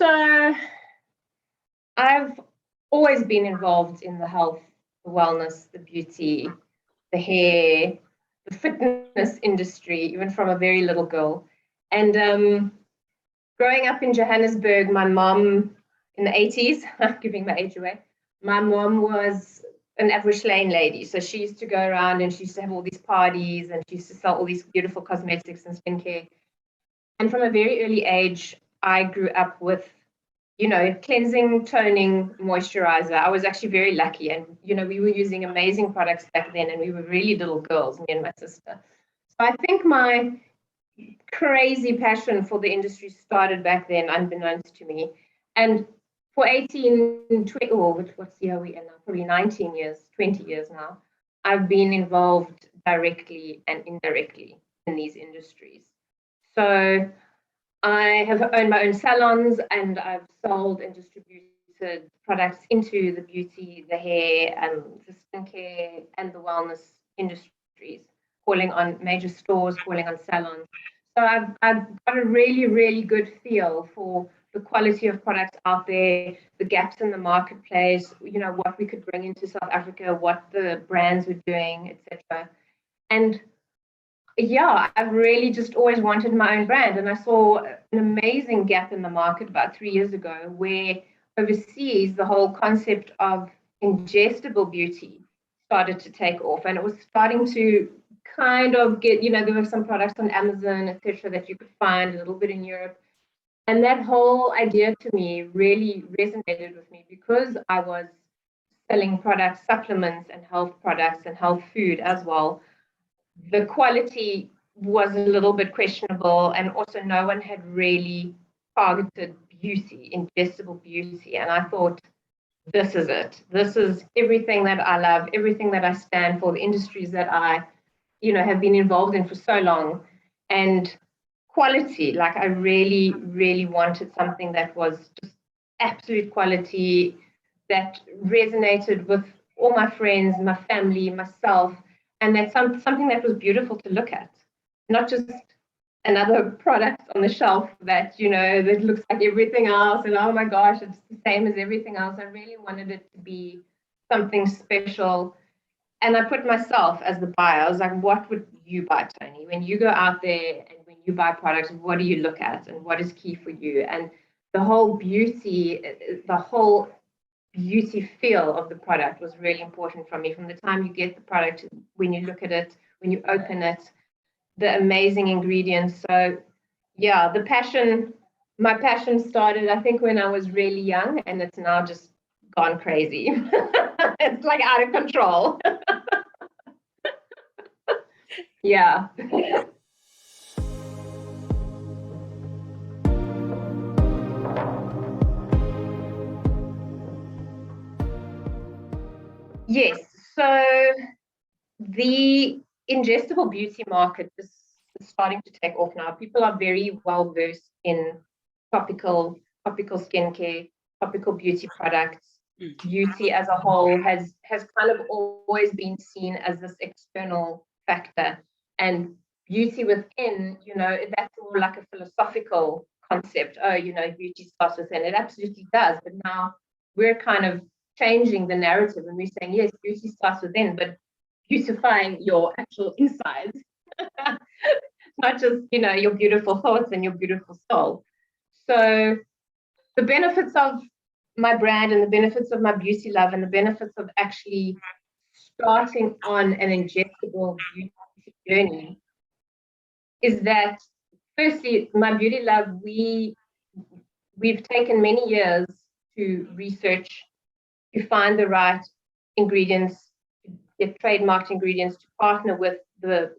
So I've always been involved in the health, the wellness, the beauty, the hair, the fitness industry, even from a very little girl. And growing up in Johannesburg, my mom in the 80s, I'm giving my age away, my mom was an average lane lady. So she used to go around and she used to have all these parties and she used to sell all these beautiful cosmetics and skincare. And from a very early age, I grew up with, cleansing, toning, moisturizer. I was actually very lucky. And, we were using amazing products back then and we were really little girls, me and my sister. So I think my crazy passion for the industry started back then, unbeknownst to me. And for 18, 20, what's the year we are now? Probably 19 years, 20 years now, I've been involved directly and indirectly in these industries. So I have owned my own salons and I've sold and distributed products into the beauty, the hair, and the skincare and the wellness industries, calling on major stores, calling on salons. So I've got a really, really good feel for the quality of products out there, the gaps in the marketplace, what we could bring into South Africa, what the brands were doing, etc. And yeah, I've really just always wanted my own brand. And I saw an amazing gap in the market about 3 years ago where overseas the whole concept of ingestible beauty started to take off. And it was starting to kind of get, there were some products on Amazon, etc., that you could find a little bit in Europe. And that whole idea to me really resonated with me because I was selling products, supplements, and health products and health food as well. The quality was a little bit questionable, and also no one had really targeted beauty, ingestible beauty. And I thought, this is it. This is everything that I love, everything that I stand for, the industries that I, have been involved in for so long. And quality, like I really, really wanted something that was just absolute quality, that resonated with all my friends, my family, myself. And that's something that was beautiful to look at, not just another product on the shelf that, that looks like everything else. And oh my gosh, it's the same as everything else. I really wanted it to be something special. And I put myself as the buyer. I was like, what would you buy, Toni? When you go out there and when you buy products, what do you look at and what is key for you? And the whole beauty feel of the product was really important for me. From the time you get the product, when you look at it, when you open it, the amazing ingredients. So yeah, my passion started, I think, when I was really young, and it's now just gone crazy. It's like out of control. Yeah. Yes, so the ingestible beauty market is starting to take off now. People are very well versed in topical skincare, topical beauty products. Beauty as a whole has kind of always been seen as this external factor, and beauty within, that's more like a philosophical concept. Oh, beauty starts within. It absolutely does, but now we're kind of changing the narrative and we're saying, yes, beauty starts within, but beautifying your actual insides, not just, your beautiful thoughts and your beautiful soul. So the benefits of my brand and the benefits of my beauty love and the benefits of actually starting on an ingestible beauty journey is that, firstly, my beauty love, we've taken many years to research, to find the right ingredients, to get trademarked ingredients, to partner with the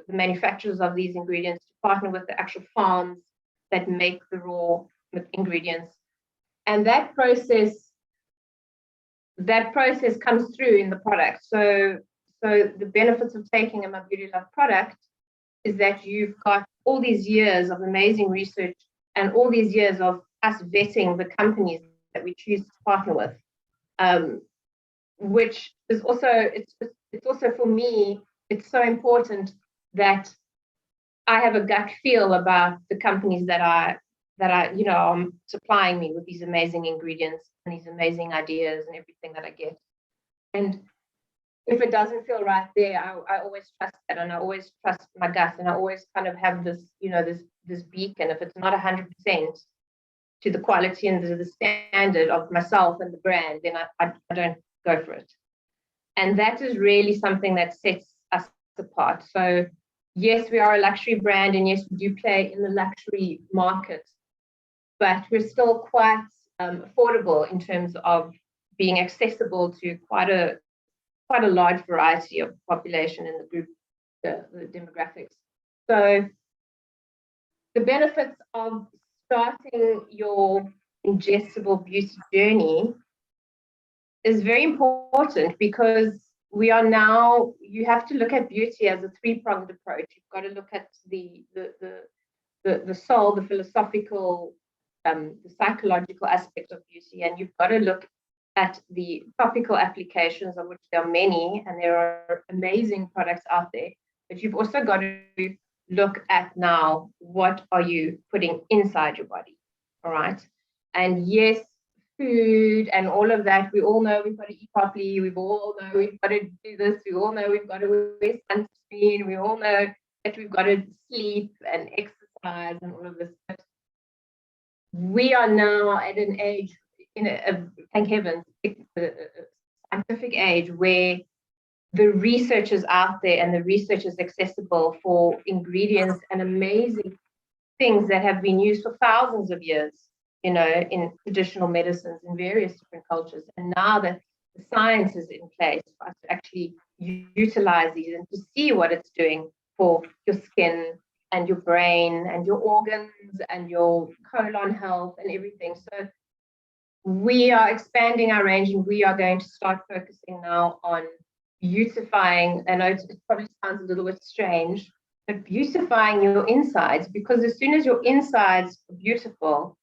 manufacturers of these ingredients, to partner with the actual farms that make the raw ingredients. And that process comes through in the product. So the benefits of taking a My Beauty Love product is that you've got all these years of amazing research and all these years of us vetting the companies that we choose to partner with, which is also, it's also for me, it's so important that I have a gut feel about the companies that I are supplying me with these amazing ingredients and these amazing ideas and everything that I get. And if it doesn't feel right there, I always trust that, and I always trust my gut, and I always kind of have this, this beacon. If it's not 100% to the quality and the standard of myself and the brand, then I don't go for it. And that is really something that sets us apart. So yes, we are a luxury brand, and yes, we do play in the luxury market, but we're still quite affordable in terms of being accessible to quite a large variety of population in the group, the demographics. So the benefits of starting your ingestible beauty journey is very important, because you have to look at beauty as a three-pronged approach. You've got to look at the soul, the philosophical, the psychological aspect of beauty, and you've got to look at the topical applications, of which there are many, and there are amazing products out there. But you've also got to look at now, what are you putting inside your body? All right. And yes, food and all of that, we all know we've got to eat properly. We all know we've got to do this. We all know we've got to wear sunscreen. We all know that we've got to sleep and exercise and all of this. But we are now at an age, thank heavens, a scientific age where the research is out there and the research is accessible for ingredients and amazing things that have been used for thousands of years, in traditional medicines in various different cultures. And now that the science is in place for us to actually utilize these and to see what it's doing for your skin and your brain and your organs and your colon health and everything. So we are expanding our range, and we are going to start focusing now on beautifying. I know it probably sounds a little bit strange, but beautifying your insides, because as soon as your insides are beautiful,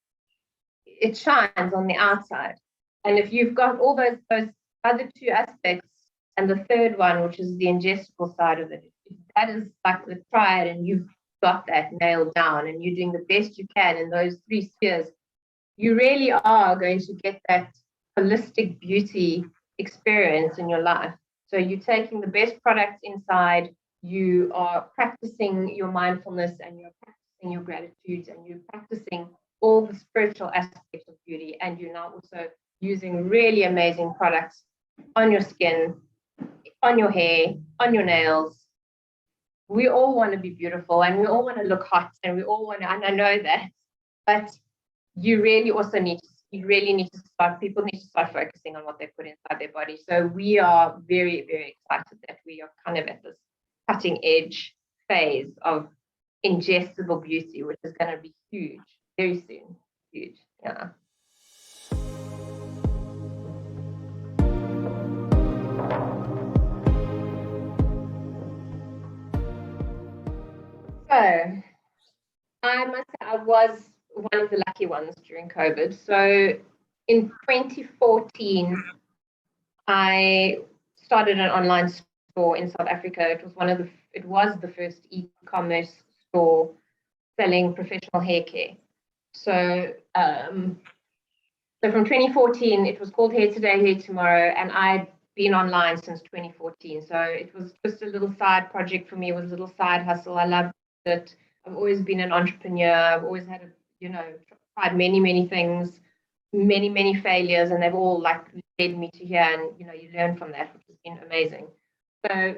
it shines on the outside. And if you've got all those other two aspects, and the third one, which is the ingestible side of it, that is like the triad, and you've got that nailed down, and you're doing the best you can in those three spheres, you really are going to get that holistic beauty experience in your life. So you're taking the best products inside, you are practicing your mindfulness, and you're practicing your gratitude, and you're practicing all the spiritual aspects of beauty, and you're now also using really amazing products on your skin, on your hair, on your nails. We all want to be beautiful, and we all want to look hot, and we all want to, and I know that, but you really also need to start, people need to start focusing on what they put inside their body. So we are very, very excited that we are kind of at this cutting edge phase of ingestible beauty, which is going to be huge very soon. Huge. Yeah. So I was one of the lucky ones during COVID. So in 2014, I started an online store in South Africa. It was the first e-commerce store selling professional hair care. So from 2014, it was called Hair Today, Hair Tomorrow, and I'd been online since 2014. So it was just a little side project for me. It was a little side hustle. I loved it. I've always been an entrepreneur. I've always had tried many, many things, many, many failures, and they've all led me to here. And you learn from that, which has been amazing. So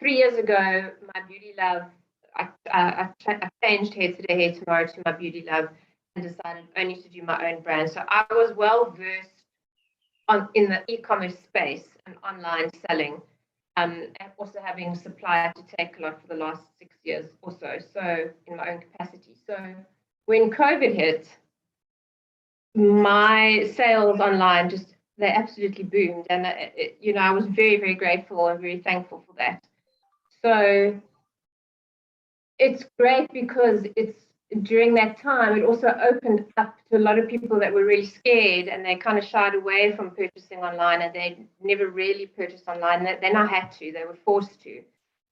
3 years ago, my beauty love, I changed Hair Today, Hair Tomorrow to my beauty love, and decided only to do my own brand. So I was well versed in the e-commerce space and online selling, and also having supplier to take a lot for the last 6 years or so in my own capacity. So when COVID hit, my sales online they absolutely boomed, and I was very, very grateful and very thankful for that. So it's great because during that time, it also opened up to a lot of people that were really scared, and they kind of shied away from purchasing online, and they never really purchased online. They now had to, they were forced to.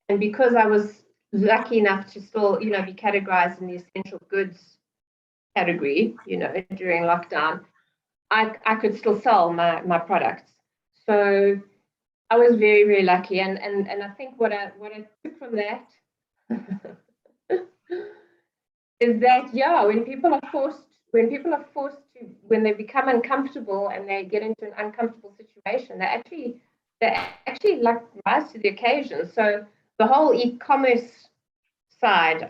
And because I was lucky enough to still, be categorized in the essential goods category, during lockdown, I could still sell my products. So I was very, very lucky. And I think what I took from that is that, yeah, when people are forced to, when they become uncomfortable and they get into an uncomfortable situation, they actually like rise to the occasion. So the whole e-commerce side,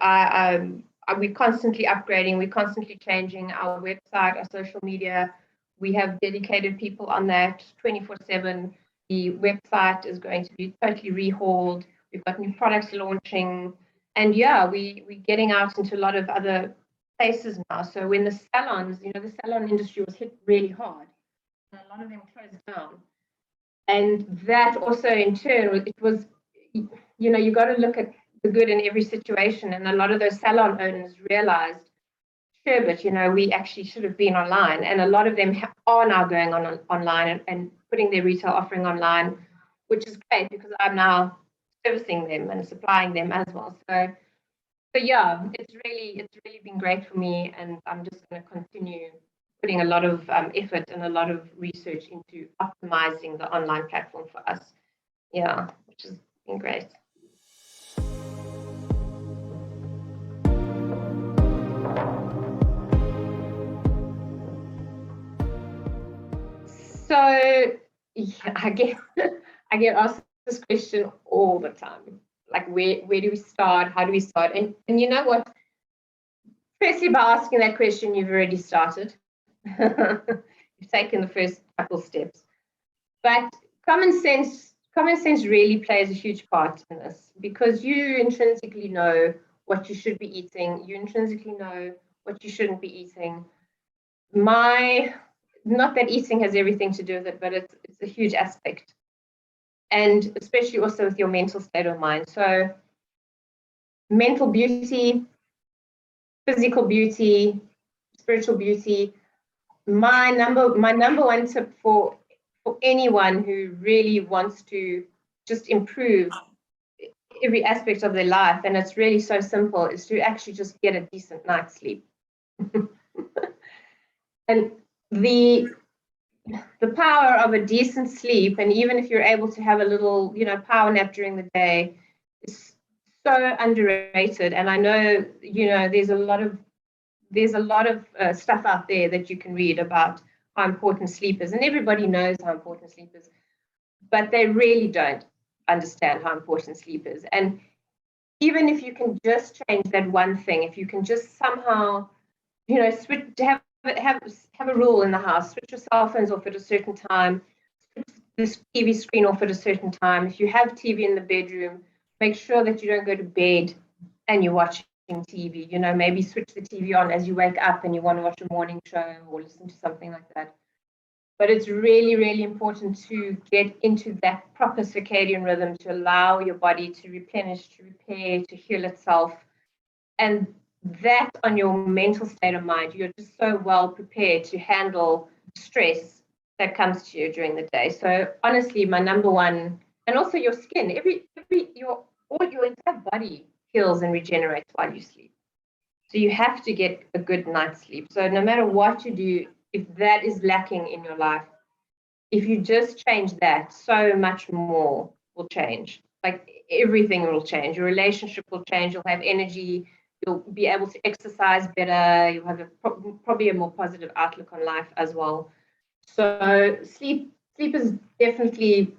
we're constantly upgrading, we're constantly changing our website, our social media. We have dedicated people on that 24/7. The website is going to be totally rehauled. We've got new products launching. And yeah, we're getting out into a lot of other places now. So when the salons, the salon industry was hit really hard, and a lot of them closed down. And that also in turn, it was, you got to look at the good in every situation. And a lot of those salon owners realized, sure, but we actually should have been online. And a lot of them are now going online and putting their retail offering online, which is great because I'm now servicing them and supplying them as well. So yeah, it's really been great for me, and I'm just going to continue putting a lot of effort and a lot of research into optimizing the online platform for us. Yeah, which has been great. So yeah, I get asked this question all the time. Like, where do we start? How do we start? And you know what? Firstly, by asking that question, you've already started. You've taken the first couple steps. But common sense really plays a huge part in this, because you intrinsically know what you should be eating. You intrinsically know what you shouldn't be eating. My Not that eating has everything to do with it, but it's a huge aspect, and especially also with your mental state of mind. So mental beauty, physical beauty, spiritual beauty. My number one tip for anyone who really wants to just improve every aspect of their life, and it's really so simple, is to actually just get a decent night's sleep. And the the power of a decent sleep, and even if you're able to have a little, power nap during the day, is so underrated. And I know, there's a lot of stuff out there that you can read about how important sleep is, and everybody knows how important sleep is, but they really don't understand how important sleep is. And even if you can just change that one thing, if you can just somehow, switch, have a rule in the house, switch your cell phones off at a certain time, switch this TV screen off at a certain time. If you have TV in the bedroom, make sure that you don't go to bed and you're watching TV. Maybe switch the TV on as you wake up and you want to watch a morning show or listen to something like that. But it's really, really important to get into that proper circadian rhythm to allow your body to replenish, to repair, to heal itself. And that, on your mental state of mind, you're just so well prepared to handle stress that comes to you during the day. So honestly, my number one, and also your skin, all your entire body heals and regenerates while you sleep. So you have to get a good night's sleep. So no matter what you do, if that is lacking in your life, if you just change that, so much more will change. Like, everything will change. Your relationship will change. You'll have energy. You'll be able to exercise better. You'll have probably a more positive outlook on life as well. So sleep is definitely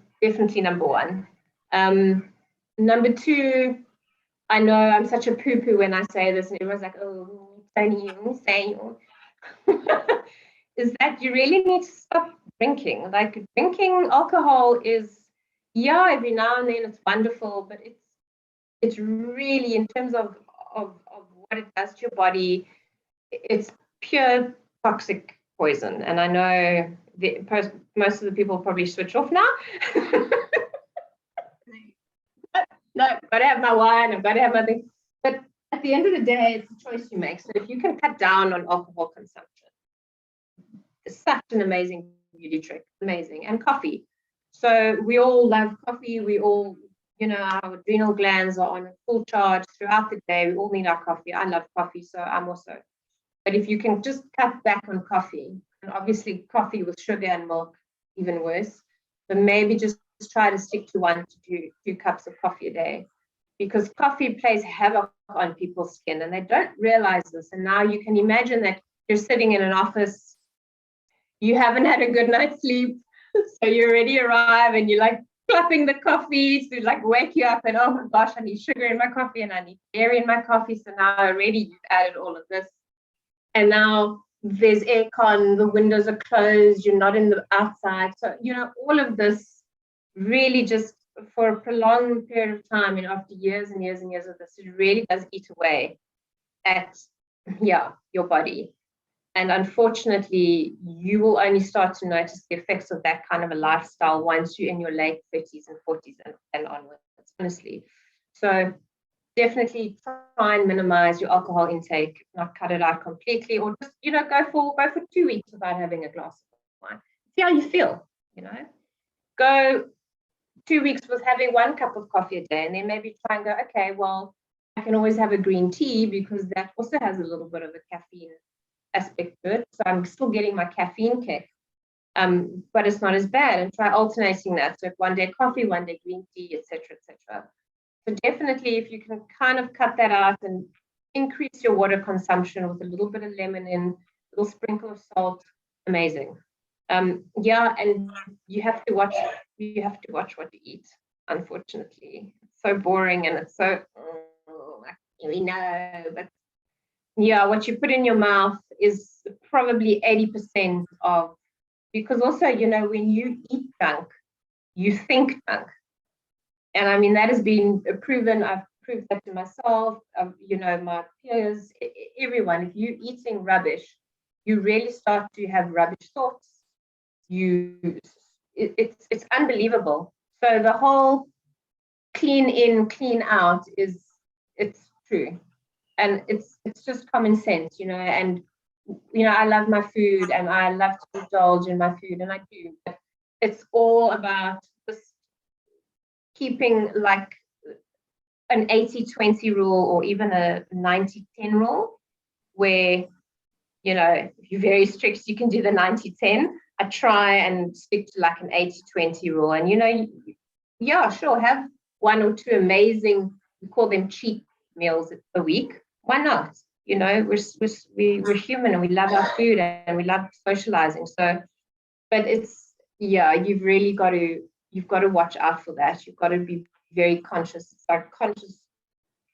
number one. Number two, I know I'm such a poo-poo when I say this, and everyone's like, "Oh, Toni, you say," is that you really need to stop drinking. Like, drinking alcohol is, yeah, every now and then it's wonderful, but it's really, in terms of what it does to your body, it's pure toxic poison. And I know most of the people probably switch off now. No, I've got to have my wine, I've got to have my thing. But at the end of the day, it's a choice you make. So if you can cut down on alcohol consumption, it's such an amazing beauty trick. Amazing. And coffee. So we all love coffee. We all, our adrenal glands are on full charge throughout the day. We all need our coffee. I love coffee, so I'm also But if you can just cut back on coffee, and obviously coffee with sugar and milk, even worse, but maybe just try to stick to 1 to 2 cups of coffee a day, because coffee plays havoc on people's skin and they don't realize this. And now you can imagine that you're sitting in an office, you haven't had a good night's sleep, so you already arrive and you're like clapping the coffee to like wake you up, and oh my gosh, I need sugar in my coffee and I need dairy in my coffee. So now already you've added all of this. And now there's aircon, the windows are closed, you're not in the outside. So, all of this really just for a prolonged period of time, after years and years and years of this, it really does eat away at, your body. And unfortunately, you will only start to notice the effects of that kind of a lifestyle once you're in your late 30s and 40s and onwards, honestly. So definitely try and minimize your alcohol intake, not cut it out completely, or just, go for 2 weeks without having a glass of wine. See how you feel, Go 2 weeks with having 1 cup of coffee a day, and then maybe try and go, okay, well, I can always have a green tea because that also has a little bit of a caffeine aspect to it. So I'm still getting my caffeine kick, but it's not as bad, and try alternating that. So 1 day coffee, 1 day green tea, etc., etc. So definitely, if you can kind of cut that out and increase your water consumption with a little bit of lemon in, a little sprinkle of salt, amazing. And you have to watch what you eat. Unfortunately, it's so boring and it's so I really know, but what you put in your mouth is probably 80% of, because also when you eat junk, you think junk. And I mean, that has been proven. I've proved that to myself, my peers, everyone. If you're eating rubbish, you really start to have rubbish thoughts. It's unbelievable. So the whole clean in, clean out it's true. And it's just common sense, and, I love my food and I love to indulge in my food, and I do. But it's all about keeping like an 80-20 rule, or even a 90-10 rule, where if you're very strict, you can do the 90-10. I try and stick to like an 80-20 rule, and sure, have 1 or 2 amazing, we call them cheat meals a week. Why not? We're human and we love our food and we love socializing. So, but it's you've really got to watch out for that. You've got to be very conscious. It's like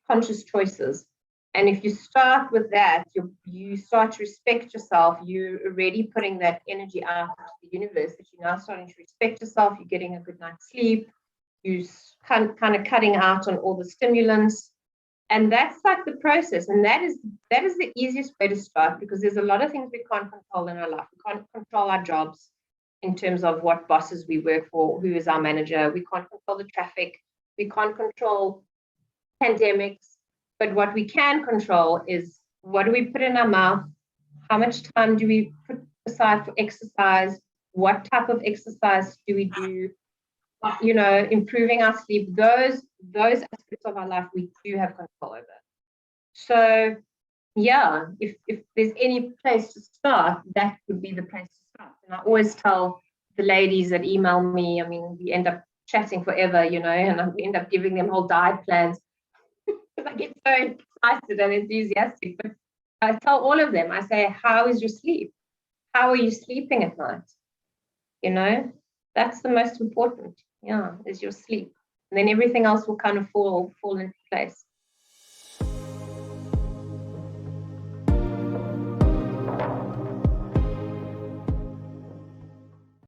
conscious choices. And if you start with that, you start to respect yourself. You're already putting that energy out to the universe, that you're now starting to respect yourself. You're getting a good night's sleep. You're kind of cutting out on all the stimulants. And that's like the process. And that is the easiest way to start, because there's a lot of things we can't control in our life. We can't control our jobs in terms of what bosses we work for, who is our manager. We can't control the traffic. We can't control pandemics. But what we can control is, what do we put in our mouth? How much time do we put aside for exercise? What type of exercise do we do? Improving our sleep. Those aspects of our life we do have control over. So if there's any place to start, that would be the place to start. And I always tell the ladies that email me, I mean, we end up chatting forever, and we end up giving them whole diet plans. I get so excited and enthusiastic. But I tell all of them, I say, how is your sleep? How are you sleeping at night? That's the most important, is your sleep. And then everything else will kind of fall into place.